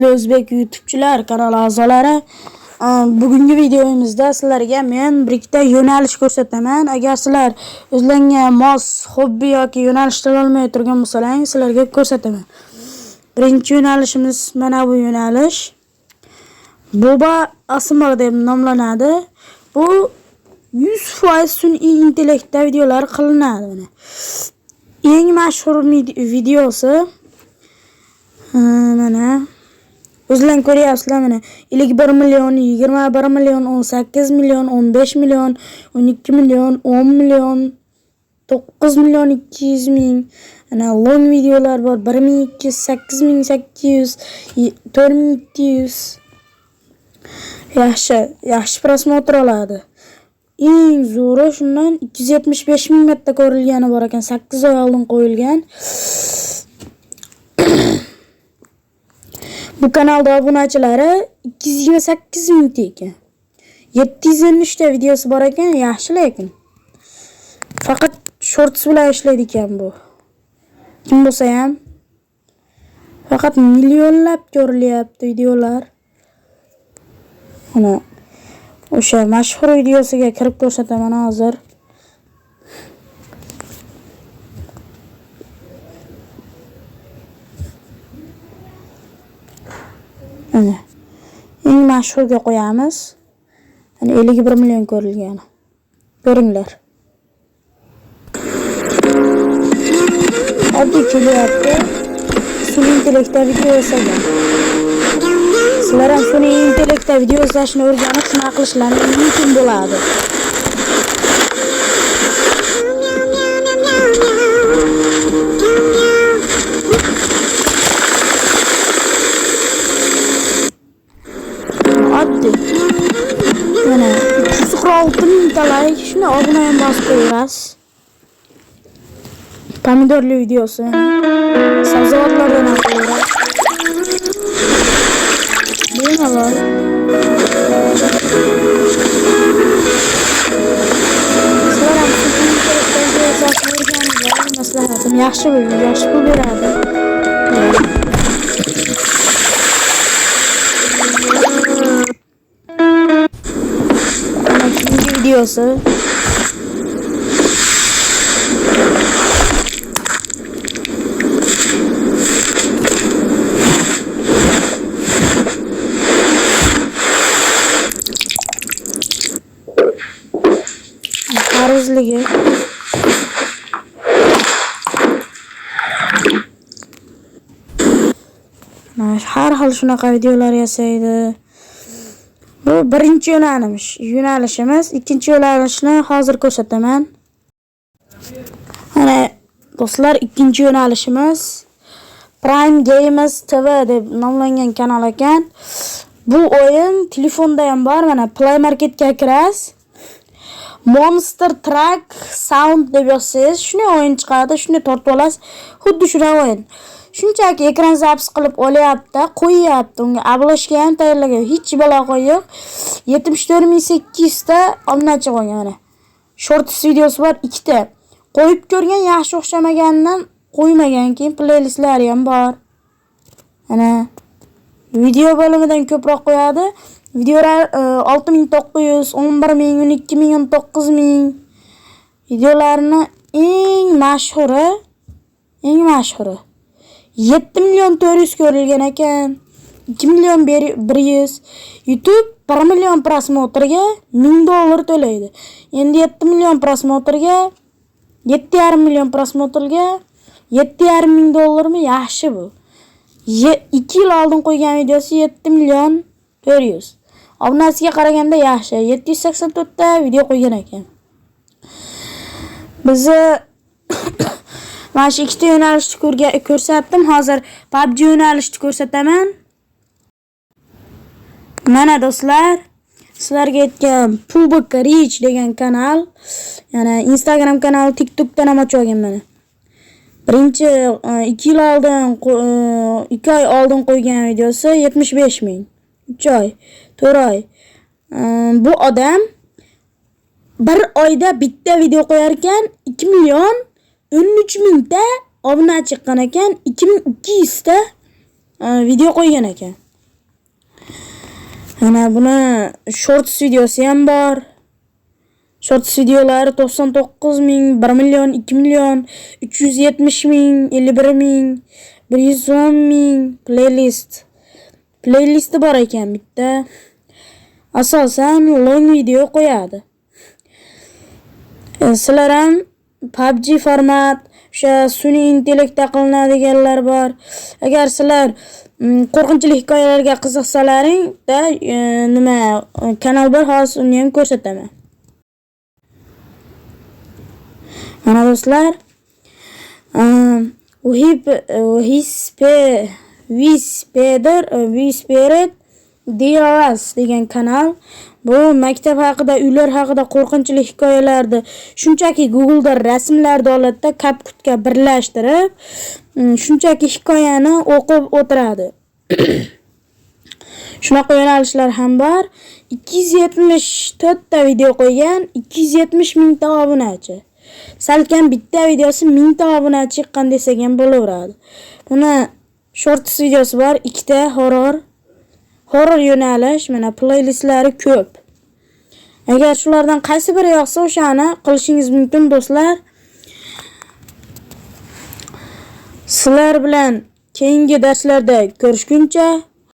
O'zbek YouTube'chilar kanali a'zolari, bugungi videomizda sizlarga men bir ikkita yo'nalish ko'rsataman. Agar sizlar o'zlaringga mos hobbi yoki yo'nalish tanlolmay turgan bo'lsalaring, sizlarga ko'rsataman. Birinchi yo'nalishimiz mana bu yo'nalish. Boba ASMR deb nomlanadi. Bu 100% sun'iy intellektda videolar qilinadi. Mana eng mashhur videosi mana o'zlaring ko'ryapsizlar, mana 51 million, 21 million, 18 million, 15 million, 12 million, 10 million, 9 million 200 ming. Ana long videolar bor. 1200, 8800, 4200. Yaxshi prosmotr oladi. Eng zo'ri shundan 275 ming marta ko'rilgani bor ekan. 8 oy oldin qo'yilgan. Bu kanalda obunachilari 228 ming ekan. 713 ta videosi bor ekan, yaxshi lekin. Faqat shorts bilan ishlaydi ekan bu. Kim bo'lsa ham faqat millionlab ko'rilyapti videolar. Mana o'sha mashhur videosiga kirib ko'rsataman hozir. Mana eng mashhurga qo'yamiz. Mana 51 million ko'rilgan. Ko'ringlar. Oddiy kelyapti. Sun'iy intellektda video yasagan. Sizlar ham sun'iy intellektda video yasashni o'rganib, shunaqa qilishlaringiz mumkin bo'ladi. Mana 346 ming like, shuni obuna ham bosib qo'yasiz. Pomidorli videosi. Sabzavotlardan ham qo'yasiz. Bemalol. Sizlar ham maslahatim yaxshi pul beradi. Videosi. Qaruzligi. Har xil shunaqa videolar yasaydi. Bu birinchi yo'nalishimiz. Ikkinchi yo'nalishni hozir ko'rsataman. Mana do'stlar, ikkinchi yo'nalishimiz Prime Games TV deb nomlangan kanal ekan. Bu o'yin telefonda ham bor. Mana Play Marketga kirasiz. Monster Truck Sound deb yozsangiz, shuni o'yin chiqadi, shuni tortib olasiz. Xuddi shunaqa o'yin. Shunchaki ekran zapis qilib olyapti, qo'yyapti, unga ablashga ham tayyorlagan, hech baloqo yo'q. 74800 ta obunachi qo'ygan mana. Shorts videosi bor 2 ta. Qo'yib ko'rgan, yaxshi o'xshamaganidan qo'ymagan, keyin playlistlari ham bor. Mana video bo'limidan ko'proq qo'yadi. Videolar 6900, 11000, 12000, 19000. Videolarni eng mashhuri 7 million 400 ko'rilgan ekan. 2 million 100. YouTube 1 million prosmotrga $1000 to'laydi. Endi 7 million prosmotrga 7,5 million prosmotrga $7,500 mi? Yaxshi bu. 2 yil oldin qo'ygan videosi 7 million 400. Obunasiga qaraganda yaxshi. 784 ta video qo'ygan ekan. Bizi mana shu ikkita yo'nalishni ko'rsatdim. Hozir PUBG yo'nalishini ko'rsataman. Mana do'stlar, sizlarga aytgan Pubik Rich degan kanal, yana Instagram kanali, TikTokdan ham ochib olgan mana. Birinchi 2 yil oldin 2 oy oldin qo'ygan videosi 75 ming. 3 oy, 4 oy. Bu odam bir oyda bitta video qo'yar ekan, 2 million 13 mingta obunachi chiqqan ekan, 2200 ta video qo'ygan ekan. Mana buni shorts videosi ham bor. Shorts videolari 99 ming, 1 million, 2 million, 370 ming, 51 ming, 110 ming playlisti bor ekan bitta. Asosan long video qo'yadi. Sizlar ham PUBG format, o'sha sun'iy intellektda qilinadiganlar bor. Agar sizlar qo'rqinchli hikoyalarga qiziqsalaring-da, nima kanal bor, hozir uni ham ko'rsataman. Mana do'stlar, Whispered DOS degan kanal. Bu maktab haqida, uylar haqida qo'rqinchli hikoyalarni shunchaki Google'da rasmlarni oladida CapCutga birlashtirib, shunchaki hikoyani o'qib o'tiradi. Shunaqa yo'nalishlar ham bor. 274 ta video qo'ygan, 270 ming ta obunachi. Salkam bitta videosi 1000 ta obunachi chiqqan desak ham bo'laveradi. Buni shorts videosi bor, ikkita horror yo'nalish, mana playlistlari ko'p. Agar shulardan qaysi biri yoqsa, o'shani qilishingiz mumkin do'stlar. Sizlar bilan keyingi darslarda ko'rishguncha